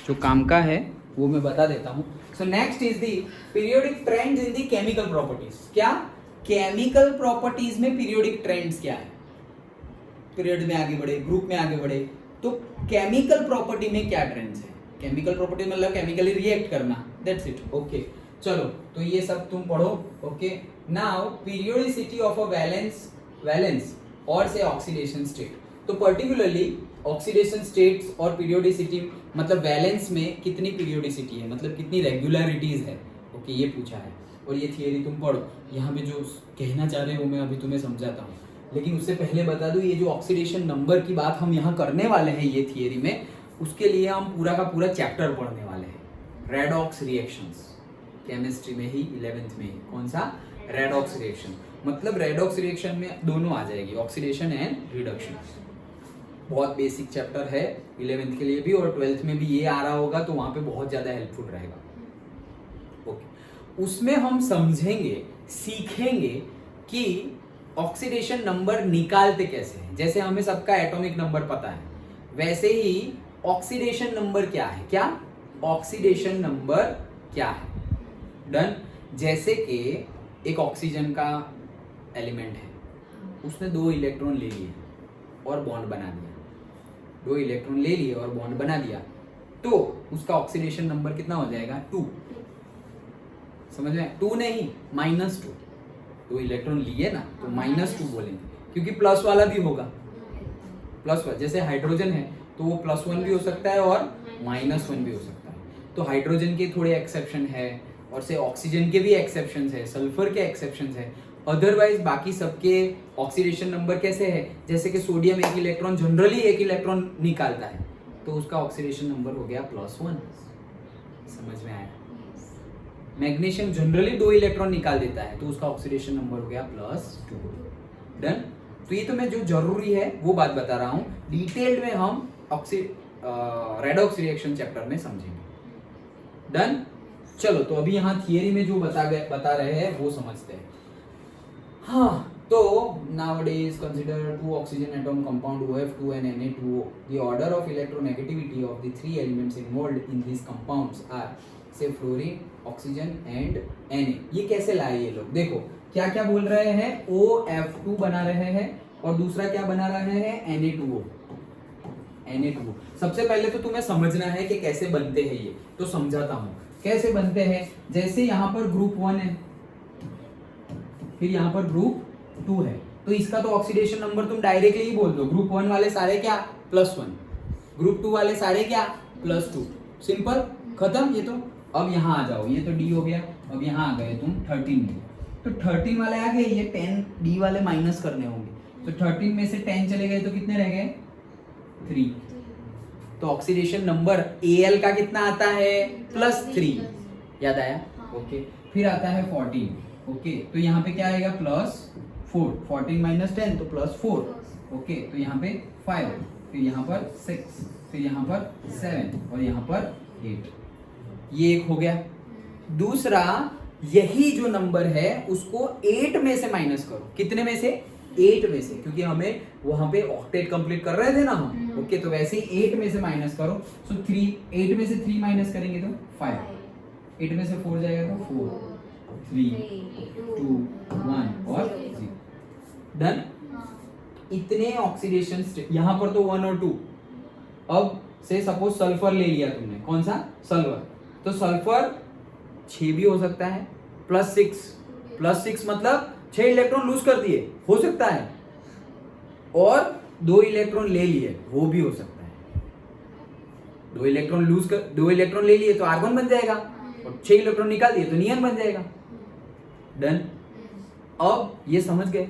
जो काम का है वो मैं बता देता हूँ. So next is the periodic trends in the chemical properties. क्या केमिकल प्रॉपर्टीज में पीरियोडिक ट्रेंड्स क्या है? पीरियड में आगे बढ़े, ग्रुप में आगे बढ़े, तो केमिकल प्रॉपर्टी में क्या ट्रेंड्स है? केमिकल प्रॉपर्टी मतलब केमिकली रिएक्ट करना, दैट्स इट. ओके चलो, तो ये सब तुम पढ़ो. Okay now periodicity of a valence और से ऑक्सीडेशन स्टेट. तो पर्टिकुलरली ऑक्सीडेशन स्टेट्स और पीरियोडिसिटी मतलब वैलेंस में कितनी पीरियोडिसिटी है, मतलब कितनी रेगुलरिटीज है. ओके ये पूछा है और ये थियरी तुम पढ़ो. यहाँ पे जो कहना चाह रहे हो मैं अभी तुम्हें समझाता हूँ, लेकिन उससे पहले बता दूं ये जो ऑक्सीडेशन नंबर की बात हम यहाँ करने वाले हैं ये थियरी में, उसके लिए हम पूरा का पूरा चैप्टर पढ़ने वाले हैं. रेडॉक्स रिएक्शंस केमिस्ट्री में ही 11th में ही. कौन सा? Redox reaction. मतलब रेडॉक्स रिएक्शन में दोनों आ जाएगी, ऑक्सीडेशन एंड रिडक्शन. बहुत बेसिक चैप्टर है 11th के लिए भी, और 12th में भी ये आ रहा होगा तो वहां पे बहुत ज्यादा हेल्पफुल रहेगा. ओके उसमें हम समझेंगे, सीखेंगे कि ऑक्सीडेशन नंबर निकालते कैसे हैं. जैसे हमें सबका एटॉमिक नंबर पता है, वैसे ही ऑक्सीडेशन नंबर क्या है. क्या ऑक्सीडेशन नंबर क्या है? डन. जैसे कि एक ऑक्सीजन का एलिमेंट है, उसने 2 इलेक्ट्रॉन ले लिए और बॉन्ड बना दिया. 2 इलेक्ट्रॉन ले लिए और बॉन्ड बना दिया, तो उसका ऑक्सीडेशन नंबर कितना हो जाएगा? 2. समझ में? 2 नहीं, -2. 2 इलेक्ट्रॉन लिए ना तो -2 बोलेंगे, क्योंकि प्लस वाला भी होगा. प्लस वाला जैसे हाइड्रोजन है तो वो +1 भी हो सकता है और -1 भी हो सकता है. तो हाइड्रोजन के थोड़े एक्सेप्शन है, और से ऑक्सीजन के भी एक्सेप्शन है, सल्फर के एक्सेप्शन है. अदरवाइज बाकी सबके ऑक्सीडेशन नंबर कैसे है? जैसे कि सोडियम 1 इलेक्ट्रॉन जनरली 1 इलेक्ट्रॉन निकालता है, तो उसका ऑक्सीडेशन नंबर हो गया +1. समझ में आया? मैग्नीशियम जनरली 2 इलेक्ट्रॉन निकाल देता है, तो उसका ऑक्सीडेशन नंबर हो गया +2. डन. तो ये तो मैं जो जरूरी है वो बात बता रहा हूँ, डिटेल्ड में हम रेडॉक्स रिएक्शन चैप्टर में समझेंगे. डन. चलो, तो अभी यहाँ थियरी में जो बता रहे हैं वो समझते हैं. हाँ, तो nowadays consider 2 oxygen atom compound OF2 and Na2O. The order of electronegativity of the 3 elements involved in these compounds are say fluorine, oxygen and Na. ये कैसे लाए ये लोग? देखो क्या क्या बोल रहे हैं. OF2 बना रहे हैं और दूसरा क्या बना रहे हैं? Na2O. सबसे पहले तो तुम्हें समझना है कि कैसे बनते हैं ये, तो समझाता हूँ कैसे बनते हैं. जैसे यहाँ पर ग्रुप 1 है, फिर यहाँ पर ग्रुप 2 है, तो इसका तो ऑक्सीडेशन नंबर तुम डायरेक्टली ही बोल दो. ग्रुप 1 वाले सारे क्या? +1. ग्रुप 2 वाले सारे क्या? +2. सिंपल, खत्म. ये तो अब यहाँ आ जाओ, ये तो डी हो गया. अब यहाँ आ गए तुम 13 में, तो 13 वाले आ गए, ये 10 डी वाले माइनस करने होंगे. तो 13 में से 10 चले गए तो कितने रह गए? 3. तो ऑक्सीडेशन नंबर Al का कितना आता है? +3. याद आया? ओके. फिर आता है 14. ओके, तो यहाँ पे क्या आएगा? +4. 14 - 10 तो +4. ओके, तो यहाँ पे 5, फिर यहाँ पर 6, फिर यहाँ पर 7 और यहाँ पर 8. ये एक हो गया. दूसरा, यही जो नंबर है उसको 8 में से माइनस करो. कितने में से? 8 में से, क्योंकि हमें वहां पे ऑक्टेट कंप्लीट कर रहे थे ना हम. ओके, तो वैसे ही 8 में से माइनस करो. सो 3, 8 में से 3 माइनस करेंगे तो 5. 8 में से 4 जाएगा तो 4, 3, 2, 1 और 0. डन. इतने ऑक्सीडेशन यहाँ पर तो 1 और 2. अब से सपोज सल्फर ले लिया तुमने. कौन सा? सल्फर. तो सल्फर 6 भी हो सकता है, +6 मतलब 6 इलेक्ट्रॉन लूज कर दिए, हो सकता है. और 2 इलेक्ट्रॉन ले लिए, वो भी हो सकता है. 2 इलेक्ट्रॉन ले लिए तो आर्गन बन जाएगा, और 6 इलेक्ट्रॉन निकाल दिए तो नियन बन जाएगा. डन. अब ये समझ गए,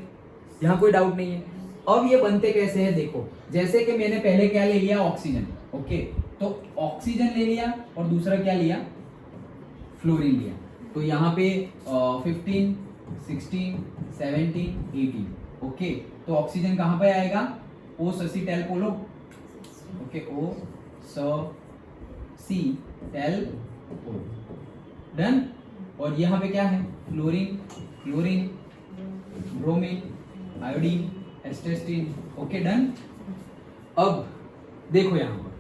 यहाँ कोई डाउट नहीं है. अब ये बनते कैसे हैं देखो. जैसे कि मैंने पहले क्या ले लिया? ऑक्सीजन. ओके, तो ऑक्सीजन ले लिया और दूसरा क्या लिया? फ्लोरीन लिया. तो यहाँ पे 15, 16, 17, 18. ओके, तो ऑक्सीजन कहाँ पे आएगा? ओ ससी टेल पोलो. ओके, ओ सी टेल पोलो. डन. और यहाँ पे क्या है? Fluorine, chlorine, bromine, iodine, astatine. Okay, done. अब देखो यहाँ पर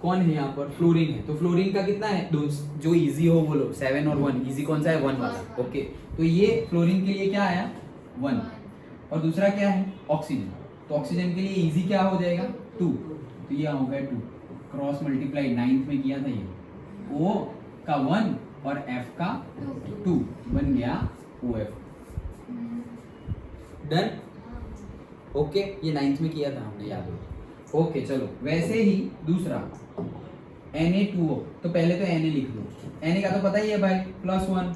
कौन है यहाँ पर, फ्लोरीन है, तो फ्लोरीन का कितना है, दो, जो इजी हो बोलो, 7 और 1, इजी कौन सा है, 1 वाला, ओके, तो ये फ्लोरीन के लिए क्या आया, 1, और दूसरा क्या है, ऑक्सीजन, तो ऑक्सीजन के लिए इजी क्या हो जाएगा, 2, तो ये हो गया 2, क्रॉस मल्टीप्लाई 9th में किया था ये, O का 1 और F का 2 बन गया OF, डन, ओके, ये 9th में किया था हमने, याद हो, ओके, चलो, वैसे ही दूसरा Na2O, तो पहले तो Na लिख दो, Na का तो पता ही है भाई, +1,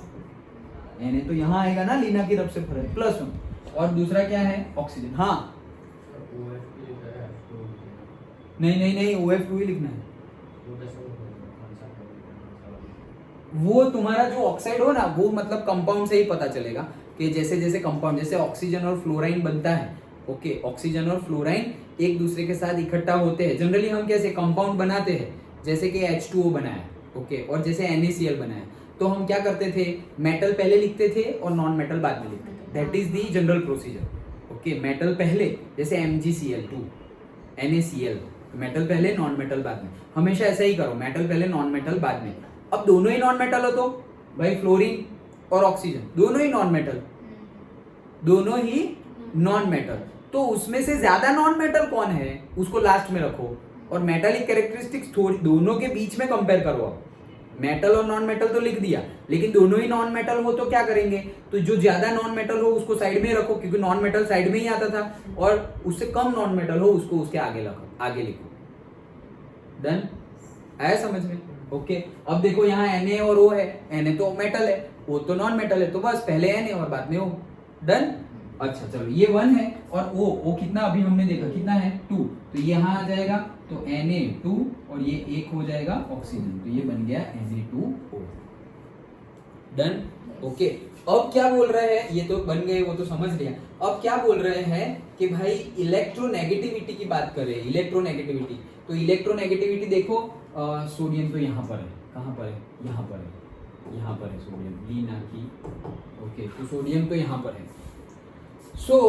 Na तो यहाँ आएगा ना, लीना की तरफ से +1, और दूसरा क्या है, ऑक्सीजन, हाँ, नहीं OF2 ही लिखना है, वो तुम्हारा जो ऑक्साइड हो ना, वो मतलब कंपाउंड से ही पता चलेगा कि जैसे जैसे कंपाउंड, जैसे ऑक्सीजन और फ्लोराइन बनता है, ओके, ऑक्सीजन और फ्लोराइन एक दूसरे के साथ इकट्ठा होते हैं, जनरली हम कैसे कंपाउंड बनाते हैं, जैसे कि H2O बनाया, ओके, और जैसे NaCl बनाया, तो हम क्या करते थे, मेटल पहले लिखते थे और नॉन मेटल बाद में लिखते थे, that is the general procedure, okay, metal पहले, जैसे MgCl2, NaCl, मेटल पहले नॉन मेटल बाद में, हमेशा ऐसा ही करो, मेटल पहले नॉन मेटल बाद में। अब दोनों ही नॉन मेटल हो तो भाई फ्लोरीन और ऑक्सीजन दोनों ही नॉन मेटल, दोनों ही नॉन मेटल, तो उसमें से ज्यादा नॉन मेटल कौन है उसको लास्ट में रखो, और मेटालिक कैरेक्टरिस्टिक्स थोड़ी दोनों के बीच में कंपेयर करो। अब मेटल और नॉन मेटल तो लिख दिया, लेकिन दोनों ही नॉन मेटल हो तो क्या करेंगे, तो जो ज्यादा नॉन मेटल हो उसको साइड में रखो, क्योंकि नॉन मेटल साइड में ही आता था, और उससे कम नॉन मेटल हो उसको उसके आगे रखो, आगे लिखो, डन, आया समझ में, ओके। अब देखो यहाँ Na और O है, Na तो मेटल है, O तो नॉन मेटल है, तो बस पहले Na और बाद में O, डन। अच्छा चलो, ये 1 है, और O कितना अभी हमने देखा कितना है, 2, तो ये यहाँ आ जाएगा, तो Na2 और ये एक हो जाएगा ऑक्सीजन, तो ये बन गया Na2O, डन, ओके। अब क्या बोल रहे हैं, ये तो बन गए, वो तो समझ लिया, अब क्या बोल रहे हैं कि भाई इलेक्ट्रोनेगेटिविटी की बात करें, इलेक्ट्रोनेगेटिविटी, तो इलेक्ट्रोनेगेटिविटी देखो, सोडियम तो यहाँ पर है, कहाँ पर है, यहाँ पर है, यहाँ पर है सोडियम, लीना की, ओके, तो सोडियम तो यहाँ पर है, सो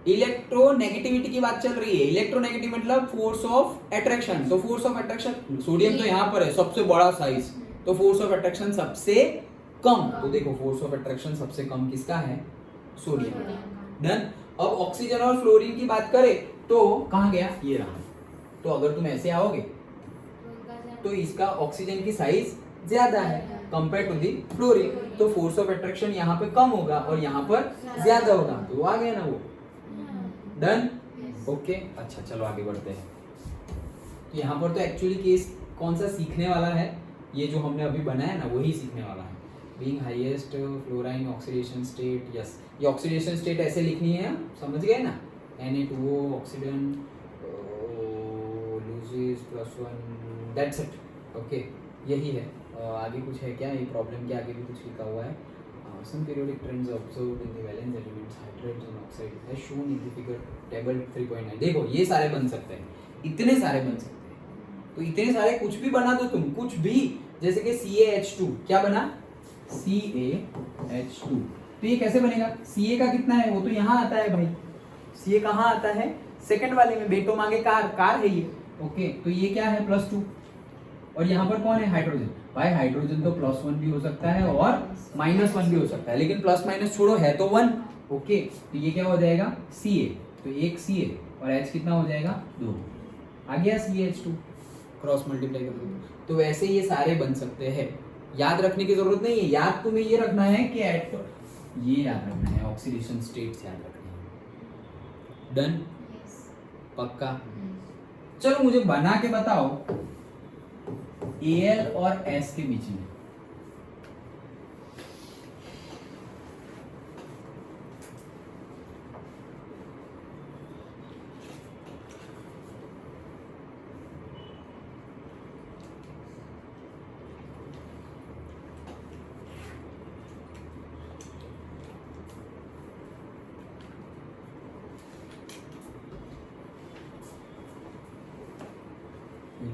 इलेक्ट्रोनेगेटिविटी की बात चल रही है, इलेक्ट्रोनेगेटिव मतलब फोर्स ऑफ अट्रैक्शन, तो फोर्स ऑफ अट्रैक्शन, सोडियम तो यहाँ पर है सबसे बड़ा साइज, तो फोर्स ऑफ अट्रैक्शन सबसे कम, तो देखो फोर्स ऑफ अट्रैक्शन सबसे कम किसका है, सोडियम, डन। अब ऑक्सीजन और फ्लोरीन की बात करें तो कहाँ गया, ये रहा, तो अगर तुम ऐसे आओगे तो इसका ऑक्सीजन की साइज ज्यादा है कंपेयर टू दी फ्लोरीन, तो फोर्स ऑफ अट्रैक्शन यहाँ पे कम होगा और यहाँ पर ज्यादा होगा, तो आ गया ना वो, डन, ओके। अच्छा चलो आगे बढ़ते हैं, तो यहाँ पर तो एक्चुअली केस कौन सा सीखने वाला है, ये जो हमने अभी बनाया ना वही सीखने वाला है, being highest fluorine oxidation state, yes, ये ऑक्सीडेशन स्टेट ऐसे लिखनी है, समझ गए ना, Na2O oxidant loses +1, that's it, okay, यही है, आगे कुछ है क्या, ये प्रॉब्लम के आगे भी कुछ लिखा हुआ है, some periodic trends observed in the valence elements hydrogen and oxide as shown in the figure table 3.9, देखो ये सारे बन सकते हैं, इतने सारे बन सकते हैं, तो इतने सारे कुछ भी बना दो तुम, कुछ भी, जैसे कि CaH2 क्या बना, CaH2, तो ये कैसे बनेगा, Ca का कितना है, वो तो यहाँ आता है भाई, Ca कहाँ आता है, सेकंड वाले में, बेटो मांगे कार है ये, ओके, तो ये क्या है +2, और यहाँ पर कौन है, हाइड्रोजन, भाई हाइड्रोजन तो +1 भी हो सकता है और -1 भी हो सकता है, लेकिन प्लस माइनस छोड़ो, है तो 1, ओके, तो ये क्या हो जाएगा Ca, तो एक Ca और H कितना हो जाएगा 2, आ गया CH2, क्रॉस मल्टीप्लाई कर दो, तो वैसे ये सारे बन सकते हैं, याद रखने की जरूरत नहीं है, याद तुम्हें ये रखना है कि ये याद रखना है, ऑक्सीडेशन स्टेट्स याद रखना है, डन, पक्का। चलो मुझे बना के बताओ Al और S के बीच में,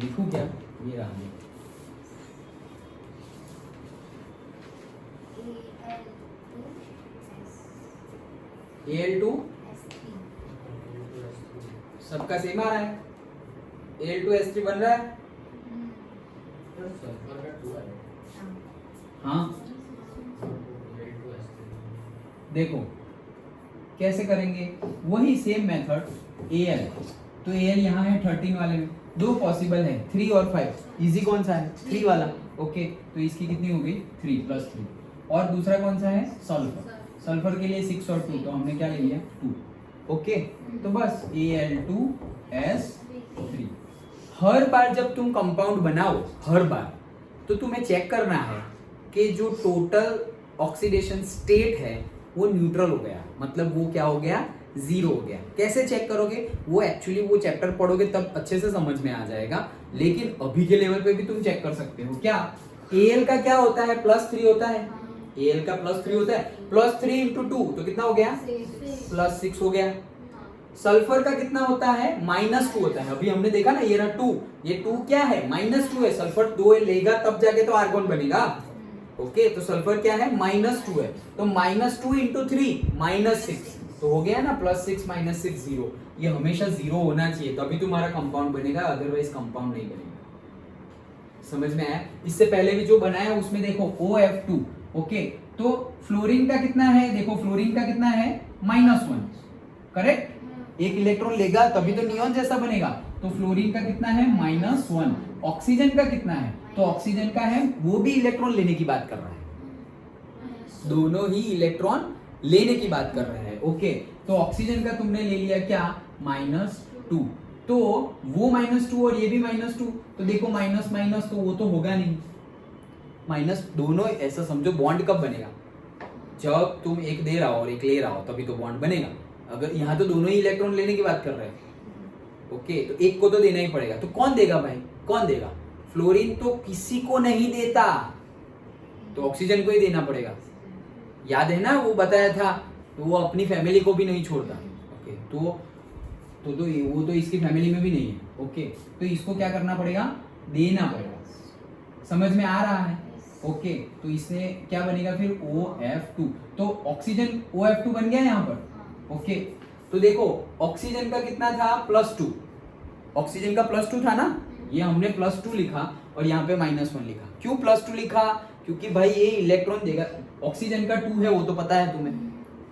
लिखूं क्या, ये रहा, Al2 सबका सेम आ रहा है, Al2S3 बन रहा है, हाँ देखो कैसे करेंगे, वही सेम मेथड Al, तो Al यहाँ है 13 वाले में, दो पॉसिबल है 3 और 5, इजी कौन सा है 3 वाला, ओके तो इसकी कितनी हो गई 3 + 3, और दूसरा कौन सा है सल्फर, सल्फर के लिए 6 और 2, तो हमने क्या ले लिया 2, ओके तो बस Al2S3। हर बार जब तुम कंपाउंड बनाओ, हर बार तो तुम्हें चेक करना है कि जो टोटल ऑक्सीडेशन स्टेट है वो न्यूट्रल हो गया, मतलब वो क्या हो गया 0 हो गया। कैसे चेक करोगे, वो एक्चुअली वो चैप्टर पढ़ोगे तब अच्छे से समझ में आ जाएगा, लेकिन अभी के लेवल पे भी तुम चेक कर सकते हो। क्या Al का क्या होता है +3 होता है, Al का +3 होता है, +3 × 2 तो कितना हो गया +6 हो गया। सल्फर का कितना होता है -2 होता है, अभी हमने देखा ना ये रहा 2, ये 2 क्या है -2 है, सल्फर 2 लेगा तब जाके तो आर्गोन बनेगा, ओके तो सल्फर क्या है -2 है, तो -2 × 3 -6 तो हो गया ना +6 - 6 0, ये हमेशा 0 होना चाहिए तभी तुम्हारा कंपाउंड बनेगा, अदरवाइज कंपाउंड नहीं बनेगा। समझ में आया? इससे पहले भी जो बनाया उसमें देखो OF2, ओके तो फ्लोरीन का कितना है, देखो फ्लोरीन का कितना है -1, करेक्ट, एक इलेक्ट्रॉन लेगा तभी तो नियॉन जैसा बनेगा, तो फ्लोरीन का कितना है -1। ऑक्सीजन का कितना है, तो ऑक्सीजन का है, वो भी इलेक्ट्रॉन लेने की बात कर रहा है, दोनों ही इलेक्ट्रॉन लेने की बात कर रहे हैं, ओके तो ऑक्सीजन का तुमने ले लिया क्या -2, तो वो -2 और ये भी -2, तो देखो माइनस माइनस तो वो तो होगा नहीं, माइनस दोनों ऐसा समझो बॉन्ड कब बनेगा, जब तुम एक दे रहा हो और एक ले रहा हो तभी तो बॉन्ड बनेगा। अगर यहाँ तो दोनों ही इलेक्ट्रॉन लेने की बात कर रहे हैं, ओके तो एक को तो देना ही पड़ेगा, तो कौन देगा भाई, कौन देगा, फ्लोरीन तो किसी को नहीं देता, तो ऑक्सीजन को ही देना पड़ेगा, याद है ना वो बताया था, तो वो अपनी फैमिली को भी नहीं छोड़ता, ओके तो वो तो इसकी फैमिली में भी नहीं है, ओके तो इसको क्या करना पड़ेगा, देना पड़ेगा। समझ में आ रहा है, ओके तो इससे क्या बनेगा फिर OF2, तो ऑक्सीजन OF2 बन गया यहाँ पर, ओके तो देखो ऑक्सीजन का कितना था +2, ऑक्सीजन का +2 था ना, ये हमने +2 लिखा और यहाँ पे -1 लिखा, क्यों +2 लिखा, क्योंकि भाई ये इलेक्ट्रॉन देगा, ऑक्सीजन का 2 है वो तो पता है तुम्हें,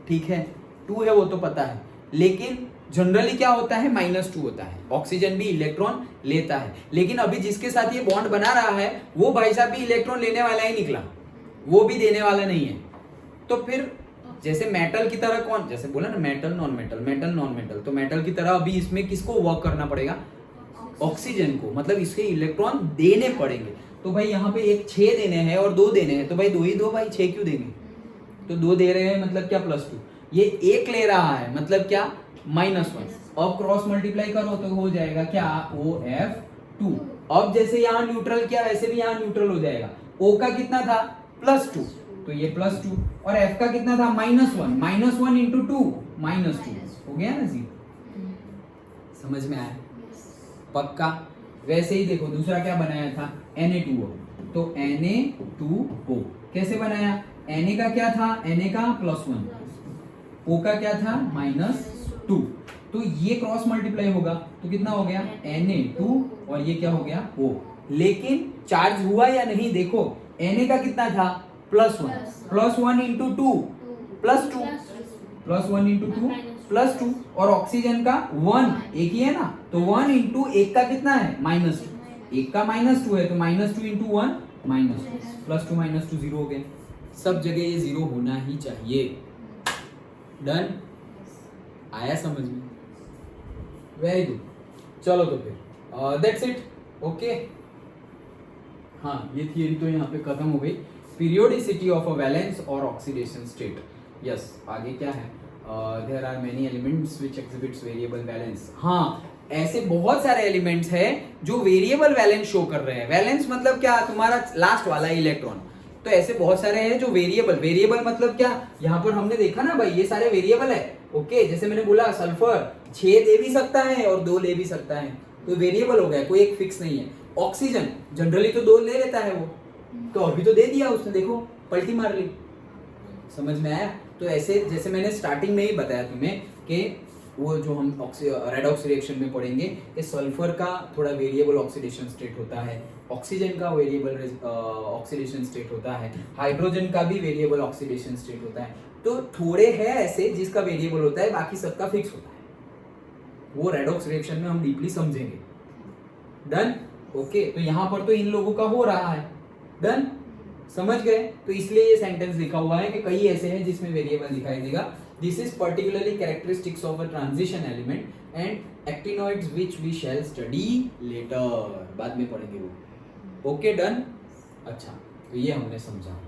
ठीक है 2 है वो तो पता है, लेकिन जनरली क्या होता है -2 होता है, ऑक्सीजन भी इलेक्ट्रॉन लेता है, लेकिन अभी जिसके साथ ये बॉन्ड बना रहा है वो भाई साहब भी इलेक्ट्रॉन लेने वाला ही निकला, वो भी देने वाला नहीं है। तो फिर जैसे मेटल की तरह कौन, जैसे बोला ना metal non metal, metal non metal, तो मेटल की तरह अभी इसमें किसको वर्क करना पड़ेगा, ऑक्सीजन को, मतलब इसके इलेक्ट्रॉन देने पड़ेंगे। तो भाई यहाँ पे एक 6 देने हैं और 2 देने हैं, तो भाई 2 ही दो भाई, 6 क्यों देंगे, तो 2 दे रहे हैं मतलब क्या +2, ये 1 ले रहा है मतलब क्या -1, अब क्रॉस मल्टीप्लाई करो तो हो जाएगा क्या OF2, अब जैसे यहाँ न्यूट्रल किया वैसे भी यहाँ न्यूट्रल हो जाएगा, O का कितना था +2 तो ये +2, और F का कितना था -1, -1 × 2 -2 हो गया ना 0। समझ में आया पक्का? वैसे ही देखो दूसरा क्या बनाया था Na2O, तो Na2O कैसे बनाया, Na का क्या था, Na का +1, O का क्या था -2, तो ये क्रॉस मल्टीप्लाई होगा तो कितना हो गया Na2 और ये क्या हो गया O, लेकिन चार्ज हुआ या नहीं, देखो Na का कितना था +1, +1 × 2 +2, +1 × 2 +2, और ऑक्सीजन का 1 एक ही है ना, तो 1 × 1 का कितना है -2, 1 का -2 है तो -2 × 1 -2, +2 -2 0 हो गए, सब जगह ये 0 होना ही चाहिए। डन, आया समझ में, वेरी गुड, चलो तो फिर दैट्स इट, ओके हाँ ये थियरी तो यहाँ पे खत्म हो गई, पीरियोडिसिटी ऑफ अ वैलेंस और ऑक्सीडेशन स्टेट, यस आगे क्या है, there are many elements which exhibits variable valence, हाँ ऐसे बहुत सारे एलिमेंट्स हैं जो वेरिएबल वैलेंस शो कर रहे हैं, वैलेंस मतलब क्या, तुम्हारा लास्ट वाला इलेक्ट्रॉन, तो ऐसे बहुत सारे हैं जो वेरिएबल, वेरिएबल मतलब क्या, यहाँ पर हमने देखा ना भाई ये सारे वेरिएबल है, ओके जैसे मैंने बोला सल्फर 6 दे भी सकता है और 2 ले भी सकता है, तो वेरिएबल हो गया, कोई एक फिक्स नहीं है। ऑक्सीजन जनरली तो 2 ले लेता है वो, तो अभी तो दे दिया उसने, देखो पलटी मार ली, समझ में आया? तो ऐसे जैसे मैंने स्टार्टिंग में ही बताया तुम्हें कि वो जो हम रेडॉक्स रिएक्शन में पढ़ेंगे कि सल्फर का थोड़ा वेरिएबल ऑक्सीडेशन स्टेट होता है, ऑक्सीजन का वेरिएबल ऑक्सीडेशन स्टेट होता है, हाइड्रोजन का भी वेरिएबल ऑक्सीडेशन स्टेट होता है। तो थोड़े हैं ऐसे जिसका वेरिएबल होता है, बाकी सबका फिक्स होता है। वो रेडॉक्स रिएक्शन में हम डीपली समझेंगे। डन? ओके, तो यहां पर तो इन लोगों का हो रहा है। डन? समझ गए? तो इसलिए ये सेंटेंस लिखा हुआ है कि कई ऐसे हैं जिसमें वेरिएबल दिखाई देगा। This is particularly characteristics of a transition element and actinoids which we shall study later, बाद में पढ़ेंगे वो। Okay, done? अच्छा, तो ये हमने समझा।